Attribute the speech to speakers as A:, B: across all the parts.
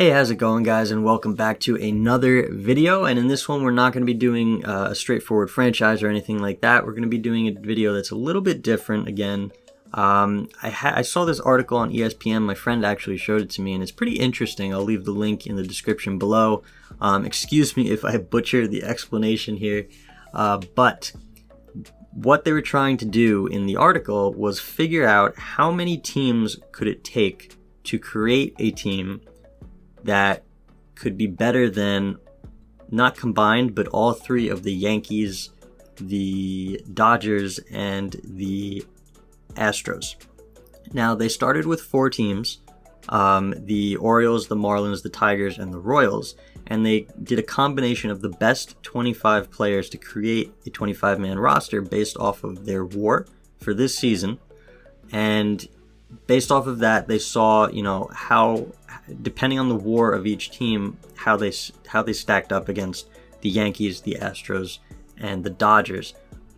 A: Hey, how's it going, guys, and welcome back to another video. And in this one, we're not going to be doing a straightforward franchise or anything like that. We're going to be doing a video that's a little bit different again. I saw this article on ESPN. My friend actually showed it to me, and it's pretty interesting. I'll leave the link in the description below. Excuse me if I butcher the explanation here, but what they were trying to do in the article was figure out how many teams could it take to create a team that could be better than, not combined, but all three of the Yankees, the Dodgers, and the Astros. Now, they started with 4 teams, the Orioles, the Marlins, the Tigers, and the Royals, and they did a combination of the best 25 players to create a 25-man roster based off of their WAR for this season. And based off of that, they saw, how, depending on the WAR of each team, how they stacked up against the Yankees, the Astros, and the Dodgers.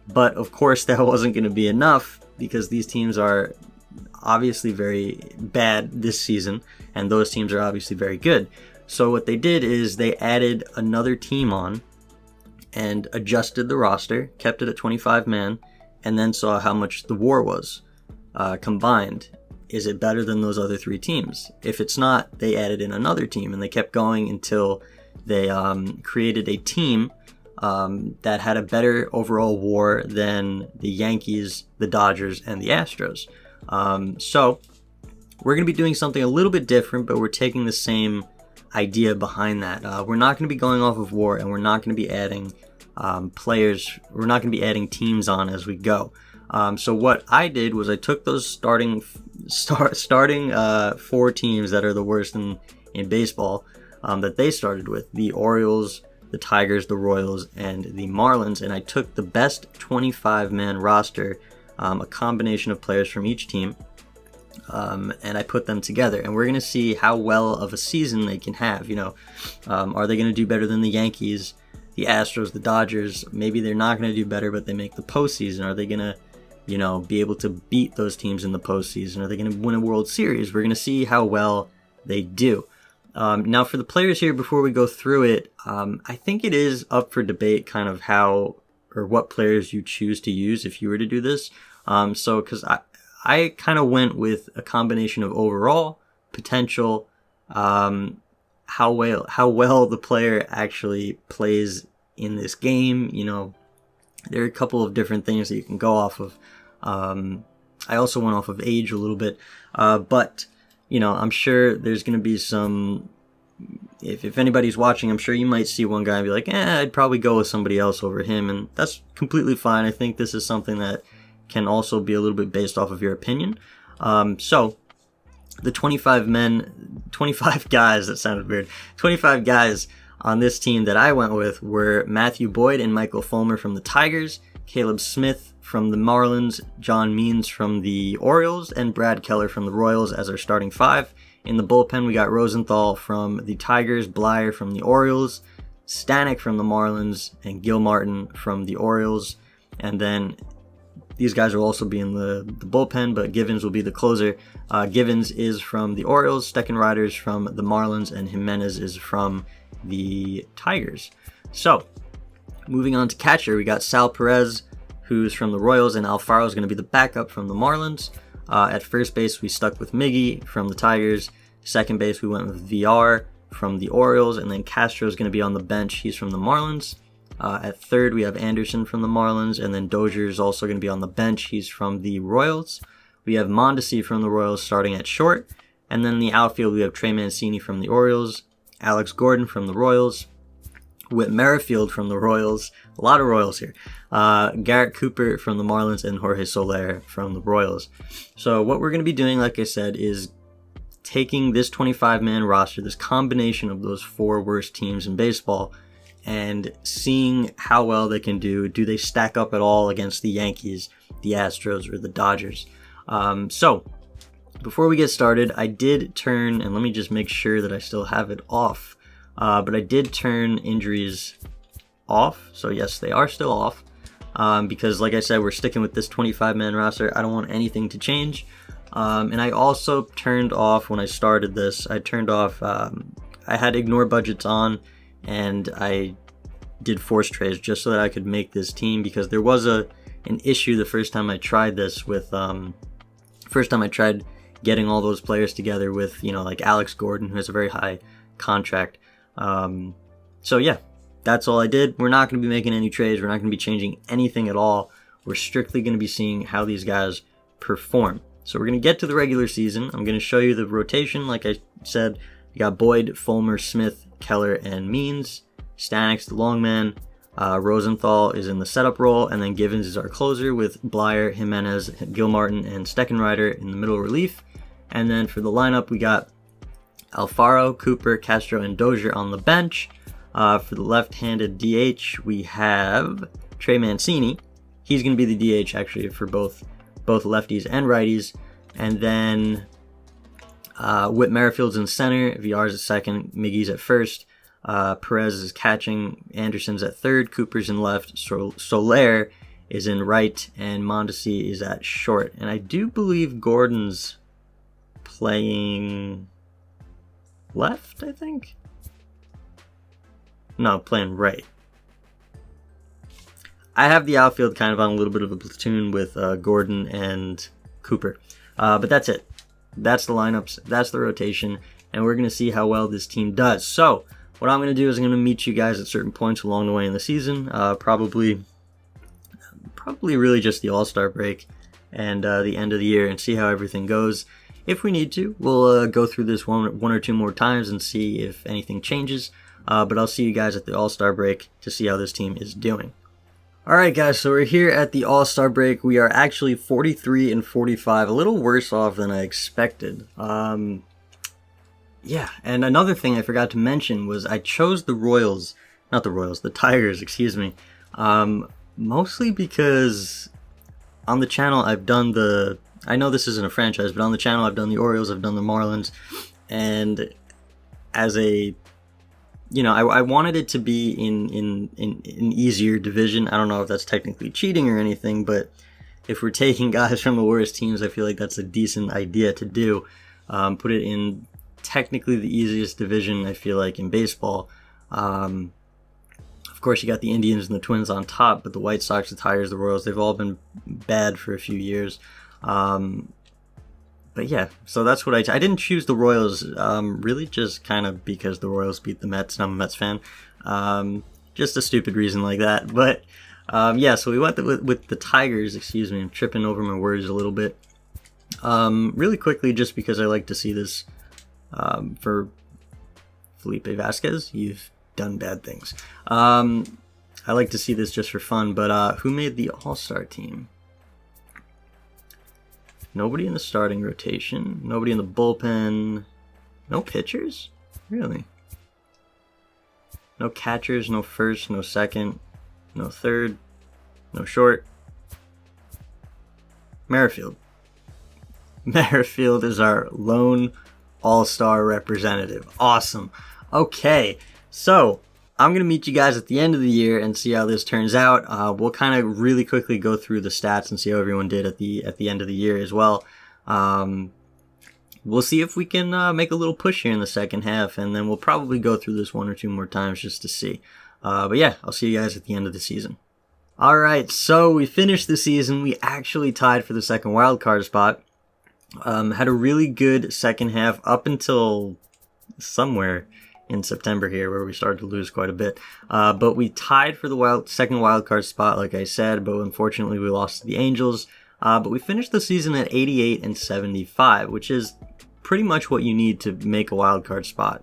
A: But of course, that wasn't going to be enough because these teams are obviously very bad this season, and those teams are obviously very good. So what they did is they added another team on and adjusted the roster, kept it at 25-man, and then saw how much the WAR was combined. Is it better than those other 3 teams? If it's not, they added in another team, and they kept going until they created a team that had a better overall WAR than the Yankees, the Dodgers, and the Astros. So we're going to be doing something a little bit different, but we're taking the same idea behind that. We're not going to be going off of WAR, and we're not going to be adding players. We're not going to be adding teams on as we go. So what I did was I took those starting 4 teams that are the worst in baseball that they started with, the Orioles, the Tigers, the Royals, and the Marlins, and I took the best 25-man roster, a combination of players from each team, and I put them together, and we're going to see how well of a season they can have. Are they going to do better than the Yankees, the Astros, the Dodgers? Maybe they're not going to do better, but they make the postseason. Are they going to be able to beat those teams in the postseason? Are they going to win a World Series? We're going to see how well they do. Now, for the players here, before we go through it, I think it is up for debate kind of how or what players you choose to use if you were to do this. Because I kind of went with a combination of overall, potential, how well the player actually plays in this game. There are a couple of different things that you can go off of. I also went off of age a little bit, but I'm sure there's going to be some. If anybody's watching, I'm sure you might see one guy and be like, I'd probably go with somebody else over him, and that's completely fine. I think this is something that can also be a little bit based off of your opinion. So the 25 guys, that sounded weird, 25 guys on this team that I went with were Matthew Boyd and Michael Fulmer from the Tigers, Caleb Smith from the Marlins, John Means from the Orioles, and Brad Keller from the Royals as our starting 5. In the bullpen, we got Rosenthal from the Tigers, Blyer from the Orioles, Stanek from the Marlins, and Gil Martin from the Orioles. And then these guys will also be in the bullpen, but Givens will be the closer. Givens is from the Orioles, Steckenrider's from the Marlins, and Jimenez is from the Tigers. So, moving on to catcher, we got Sal Perez, who's from the Royals, and Alfaro is going to be the backup from the Marlins. At first base, we stuck with Miggy from the Tigers. Second base, we went with VR from the Orioles, and then Castro is going to be on the bench. He's from the Marlins. At third, we have Anderson from the Marlins, and then Dozier is also going to be on the bench. He's from the Royals. We have Mondesi from the Royals starting at short, and then in the outfield, we have Trey Mancini from the Orioles, Alex Gordon from the Royals, Whit Merrifield from the Royals, a lot of Royals here, Garrett Cooper from the Marlins, and Jorge Soler from the Royals. So what we're going to be doing, like I said, is taking this 25-man roster, this combination of those 4 worst teams in baseball, and seeing how well they can do. Do they stack up at all against the Yankees, the Astros, or the Dodgers? So before we get started, I did turn, and let me just make sure that I still have it off, but I did turn injuries off. So yes, they are still off, because like I said, we're sticking with this 25-man roster. I don't want anything to change. And I also turned off, when I started this, I turned off I had ignore budgets on, and I did force trades just so that I could make this team, because there was an issue the first time I tried this with first time I tried getting all those players together with, you know, like Alex Gordon, who has a very high contract. So yeah, that's all I did. We're not going to be making any trades. We're not going to be changing anything at all. We're strictly going to be seeing how these guys perform. So we're going to get to the regular season. I'm going to show you the rotation. Like I said, you got Boyd, Fulmer, Smith, Keller, and Means. Stanix, the long man. Rosenthal is in the setup role, and then Givens is our closer with Blyer, Jimenez, Gilmartin, and Steckenrider in the middle relief. And then for the lineup, we got Alfaro, Cooper, Castro, and Dozier on the bench. For the left-handed DH, we have Trey Mancini. He's going to be the DH actually for both lefties and righties. And then Whit Merrifield's in center, Villar's at second, Miggy's at first. Perez is catching, Anderson's at third, Cooper's in left, Soler is in right, and Mondesi is at short. And I do believe Gordon's playing left, I think? No, playing right. I have the outfield kind of on a little bit of a platoon with Gordon and Cooper. But that's it. That's the lineups, that's the rotation, and we're going to see how well this team does. So, what I'm going to do is I'm going to meet you guys at certain points along the way in the season. Probably really just the All-Star break and the end of the year, and see how everything goes. If we need to, we'll go through this one or two more times and see if anything changes. But I'll see you guys at the All-Star break to see how this team is doing. Alright guys, so we're here at the All-Star break. We are actually 43 and 45, a little worse off than I expected. Yeah, and another thing I forgot to mention was I chose the Tigers, excuse me. Mostly because on the channel I've done I know this isn't a franchise, but on the channel I've done the Orioles, I've done the Marlins, and as a, you know, I wanted it to be in an easier division. I don't know if that's technically cheating or anything, but if we're taking guys from the worst teams, I feel like that's a decent idea to do. Put it in technically the easiest division, I feel like, in baseball. Of course, you got the Indians and the Twins on top, but the White Sox, the Tigers, the Royals, they've all been bad for a few years. But yeah, so that's what I didn't choose the Royals, really just kind of because the Royals beat the Mets, and I'm a Mets fan. Just a stupid reason like that. But yeah, so we went with the Tigers, excuse me, I'm tripping over my words a little bit. Really quickly, just because I like to see this for Felipe Vasquez, you've done bad things. I like to see this just for fun, but who made the All-Star team? Nobody in the starting rotation. Nobody in the bullpen. No pitchers? Really? No catchers, no first, no second, no third, no short. Merrifield. Merrifield is our lone All-Star representative. Awesome. Okay, so I'm going to meet you guys at the end of the year and see how this turns out. We'll kind of really quickly go through the stats and see how everyone did at the end of the year as well. We'll see if we can make a little push here in the second half, and then we'll probably go through this one or two more times just to see. But yeah, I'll see you guys at the end of the season. Alright, so we finished the season. We actually tied for the second wildcard spot. Had a really good second half up until somewhere in September here, where we started to lose quite a bit. But we tied for the second wildcard spot, like I said, but unfortunately we lost to the Angels. But we finished the season at 88 and 75, which is pretty much what you need to make a wildcard spot,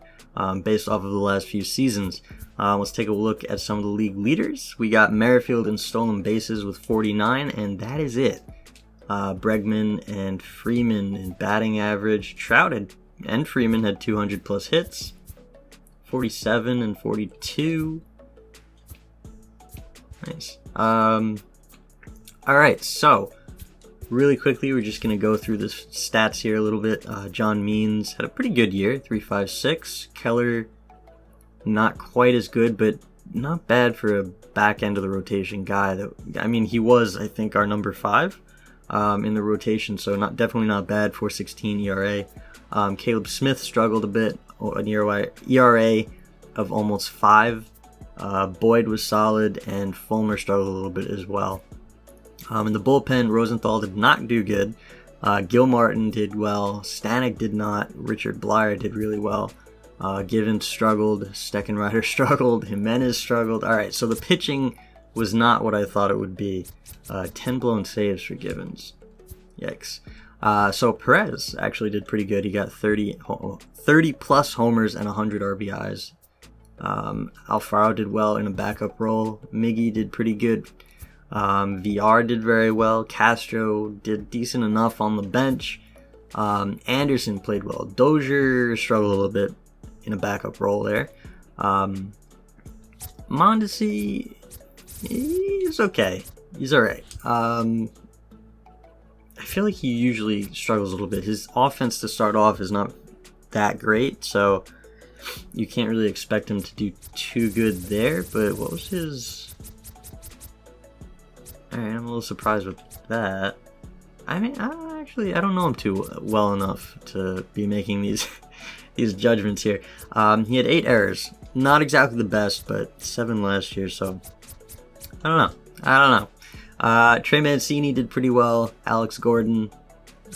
A: based off of the last few seasons. Let's take a look at some of the league leaders. We got Merrifield in stolen bases with 49, and that is it. Bregman and Freeman in batting average. Trout and Freeman had 200 plus hits. 47 and 42. Nice. Alright, so really quickly, we're just going to go through the stats here a little bit. John Means had a pretty good year, 356. Keller, not quite as good, but not bad for a back end of the rotation guy. I mean, he was, I think, our number 5 in the rotation, so definitely not bad. 4.16 ERA. Caleb Smith struggled a bit. an ERA of almost 5. Boyd was solid, and Fulmer struggled a little bit as well. In the bullpen, Rosenthal did not do good. Gil Martin did well. Stanek did not. Richard Blyer did really well. Givens struggled. Steckenrider struggled. Jimenez struggled. All right, so the pitching was not what I thought it would be. 10 blown saves for Givens. Yikes. So Perez actually did pretty good. He got 30 plus homers and 100 RBIs. Alfaro did well in a backup role. Miggy did pretty good. VR did very well. Castro did decent enough on the bench. Anderson played well. Dozier struggled a little bit in a backup role there. Mondesi, he's okay. He's alright. I feel like he usually struggles a little bit. His offense to start off is not that great, so you can't really expect him to do too good there. But what was his... Alright, I'm a little surprised with that. I mean, I don't know him too well enough to be making these these judgments here. He had 8 errors. Not exactly the best, but 7 last year, so I don't know. Trey Mancini did pretty well. Alex Gordon,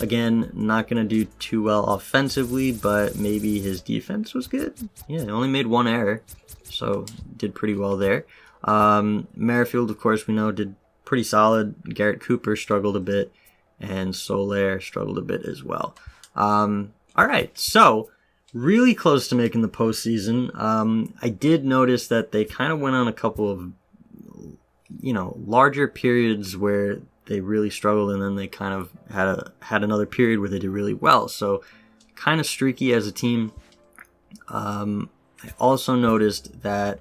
A: again, not going to do too well offensively, but maybe his defense was good. Yeah, he only made 1 error, so did pretty well there. Merrifield, of course, we know did pretty solid. Garrett Cooper struggled a bit, and Soler struggled a bit as well. All right, so really close to making the postseason. I did notice that they kind of went on a couple of, larger periods where they really struggled, and then they kind of had another period where they did really well. So kind of streaky as a team. I also noticed that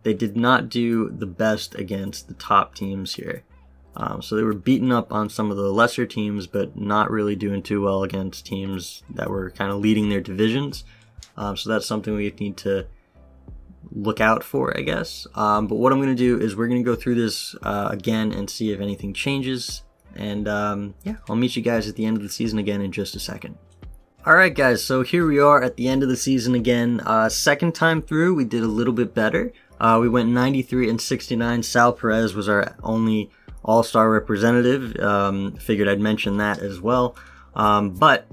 A: they did not do the best against the top teams here. So they were beaten up on some of the lesser teams, but not really doing too well against teams that were kind of leading their divisions. So that's something we need to look out for, I guess. But what I'm going to do is we're going to go through this again and see if anything changes. And I'll meet you guys at the end of the season again in just a second. Alright guys, so here we are at the end of the season again. Second time through, we did a little bit better. We went 93 and 69. Sal Perez was our only all-star representative. Figured I'd mention that as well. But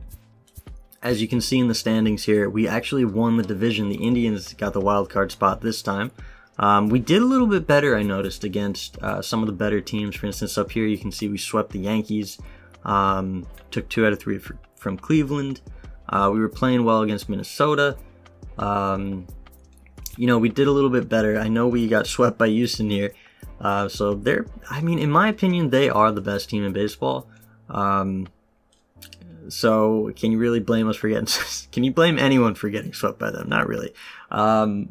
A: as you can see in the standings here, we actually won the division. The Indians got the wild card spot this time. We did a little bit better, I noticed, against some of the better teams. For instance, up here you can see we swept the Yankees. Took 2 out of 3 from Cleveland. We were playing well against Minnesota. We did a little bit better. I know we got swept by Houston here. So in my opinion, they are the best team in baseball. So can you really blame us for can you blame anyone for getting swept by them? Not really. But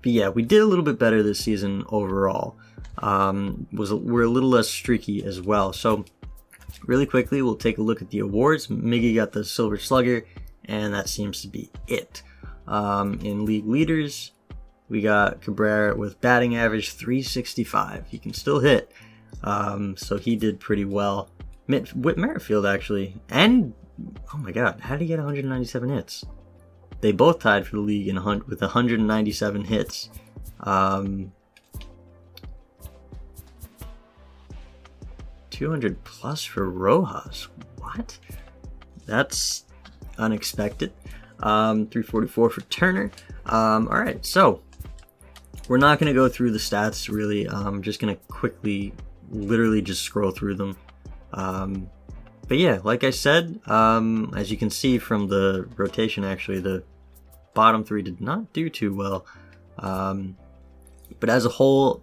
A: yeah, we did a little bit better this season overall. We're a little less streaky as well. So really quickly, we'll take a look at the awards. Miggy got the Silver Slugger, and that seems to be it. In league leaders, we got Cabrera with batting average 365. He can still hit, so he did pretty well. Whit Merrifield actually, and oh my god, how did he get 197 hits? They both tied for the league with 197 hits. 200 plus for Rojas. What? That's unexpected. 344 for Turner. Alright, so we're not going to go through the stats really. I'm just going to quickly, literally just scroll through them. But yeah, like I said, as you can see from the rotation, actually, the bottom 3 did not do too well. But as a whole,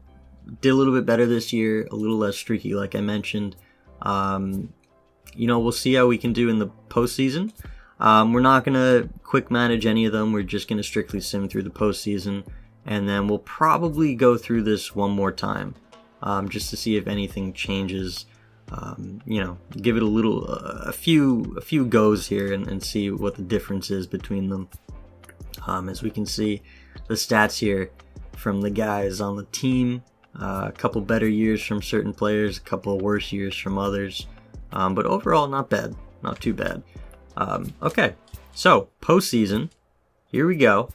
A: did a little bit better this year, a little less streaky, like I mentioned. We'll see how we can do in the postseason. We're not going to quick manage any of them. We're just going to strictly sim through the postseason. And then we'll probably go through this one more time, just to see if anything changes. Give it a few goes here and see what the difference is between them. As we can see, the stats here from the guys on the team. A couple better years from certain players, a couple worse years from others. But overall, not bad. Not too bad. Okay, so postseason. Here we go.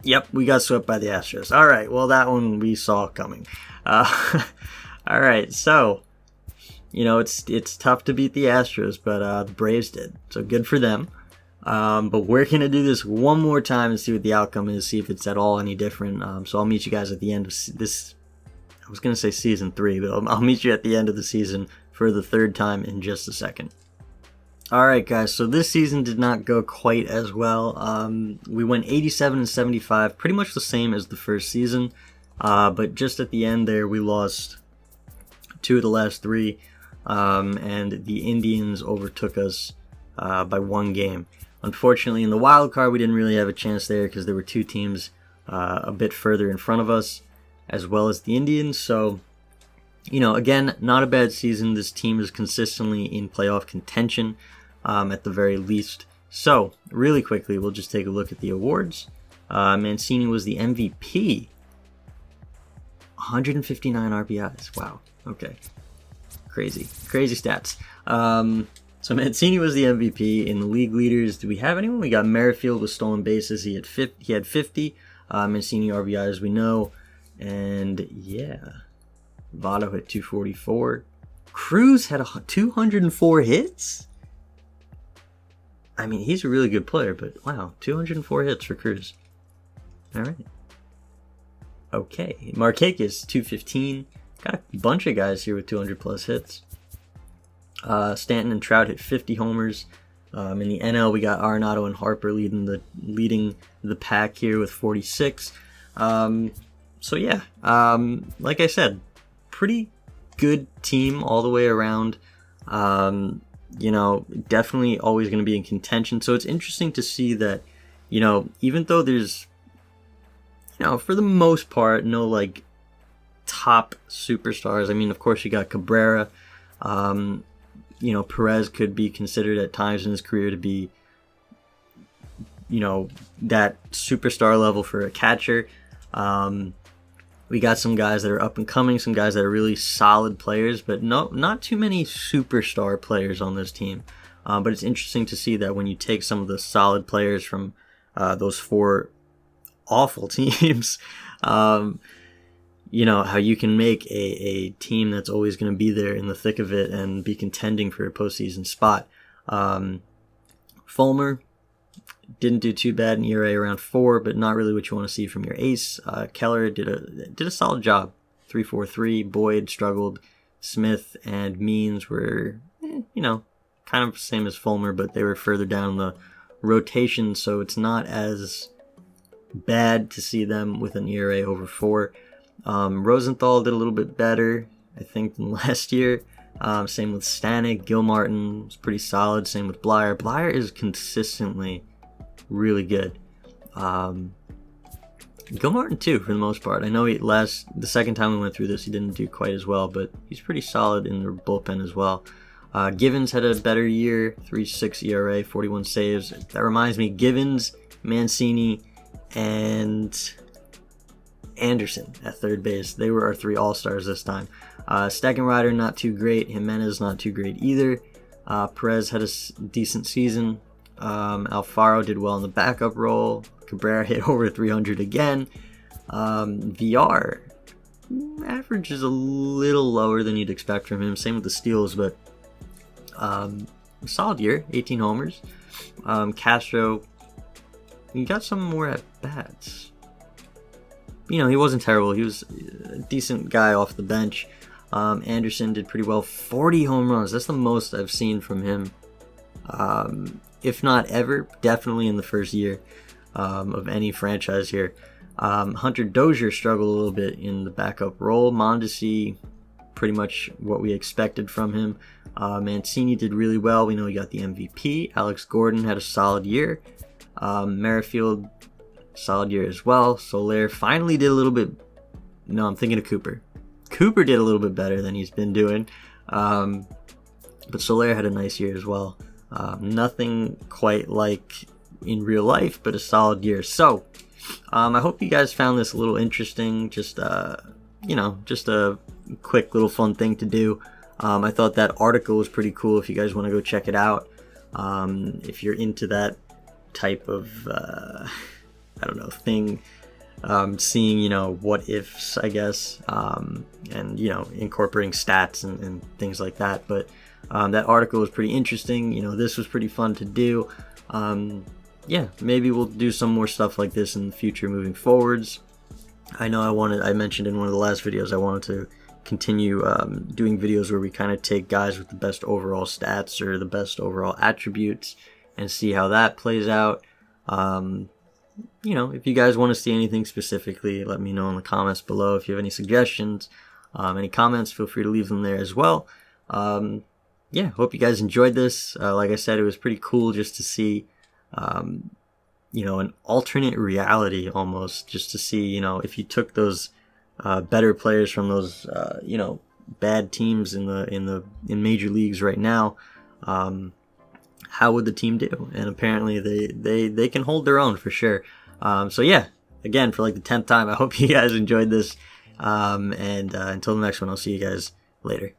A: Yep, we got swept by the Astros. All right, well, that one we saw coming. All right, so, you know, it's tough to beat the Astros, but the Braves did, so good for them. But we're going to do this one more time and see what the outcome is, see if it's at all any different. So I'll meet you guys at the end of this. I was going to say season 3, but I'll meet you at the end of the season for the 3rd time in just a second. Alright guys, so this season did not go quite as well. We went 87 and 75, pretty much the same as the first season. But just at the end there, we lost 2 of the last 3. And the Indians overtook us by 1 game. Unfortunately, in the wild card, we didn't really have a chance there because there were 2 teams a bit further in front of us, as well as the Indians. So, you know, again, not a bad season. This team is consistently in playoff contention. At the very least. So, really quickly, we'll just take a look at the awards. Mancini was the MVP. 159 RBIs. Wow. Okay. Crazy stats. So Mancini was the MVP. In the league leaders, do we have anyone? We got Merrifield with stolen bases. He had 50. Mancini RBIs, we know. And, yeah. Votto hit 244. Cruz had 204 hits? I mean, he's a really good player, but wow, 204 hits for Cruz. All right. Okay, Markakis, 215. Got a bunch of guys here with 200 plus hits. Stanton and Trout hit 50 homers. In the NL, we got Arenado and Harper leading the pack here with 46. So yeah, like I said, pretty good team all the way around. You know, definitely always going to be in contention. So it's interesting to see that, you know, even though there's, you know, for the most part, no like top superstars. I mean, of course, you got Cabrera. You know, Perez could be considered at times in his career to be, you know, that superstar level for a catcher. We got some guys that are up and coming, some guys that are really solid players, but not too many superstar players on this team. But it's interesting to see that when you take some of the solid players from those 4 awful teams, you know, how you can make a team that's always going to be there in the thick of it and be contending for a postseason spot. Fulmer didn't do too bad in ERA around 4, but not really what you want to see from your ace. Keller did a solid job, 3.43. Boyd struggled. Smith and Means were, you know, kind of the same as Fulmer, but they were further down the rotation, so it's not as bad to see them with an ERA over 4. Rosenthal did a little bit better, I think, than last year. Same with Stanek. Gilmartin was pretty solid. Same with Blyer. Blyer is consistently really good. Gilmartin too, for the most part. I know the second time we went through this, he didn't do quite as well, but he's pretty solid in the bullpen as well. Givens had a better year, 3.6 ERA, 41 saves. That reminds me, Givens, Mancini, and Anderson at third base. They were our 3 all-stars this time. Steckenrider, not too great. Jimenez, not too great either. Perez had a decent season. Alfaro did well in the backup role. Cabrera hit over 300 again. VR average is a little lower than you'd expect from him. Same with the steals, but solid year, 18 homers. Castro, he got some more at bats. You know, he wasn't terrible. He was a decent guy off the bench. Anderson did pretty well, 40 home runs. That's the most I've seen from him. If not ever, definitely in the first year of any franchise here. Hunter Dozier struggled a little bit in the backup role. Mondesi, pretty much what we expected from him. Mancini did really well. We know he got the MVP. Alex Gordon had a solid year. Merrifield, solid year as well. Soler finally did a little bit. No, I'm thinking of Cooper. Cooper did a little bit better than he's been doing. But Soler had a nice year as well. Nothing quite like in real life, but a solid year. So, I hope you guys found this a little interesting. Just a quick little fun thing to do. I thought that article was pretty cool if you guys want to go check it out. If you're into that type of I don't know, thing, seeing, you know, what ifs, I guess, and, you know, incorporating stats and things like that. But that article was pretty interesting. You know, this was pretty fun to do. Yeah, maybe we'll do some more stuff like this in the future moving forwards. I know I mentioned in one of the last videos I wanted to continue doing videos where we kind of take guys with the best overall stats or the best overall attributes and see how that plays out. You know, if you guys want to see anything specifically, let me know in the comments below. If you have any suggestions, any comments, feel free to leave them there as well. Yeah, hope you guys enjoyed this. Like I said, it was pretty cool just to see, you know, an alternate reality almost, just to see, you know, if you took those better players from those, you know, bad teams in major leagues right now, how would the team do? And apparently they can hold their own for sure. So yeah, again, for like the 10th time, I hope you guys enjoyed this. And until the next one, I'll see you guys later.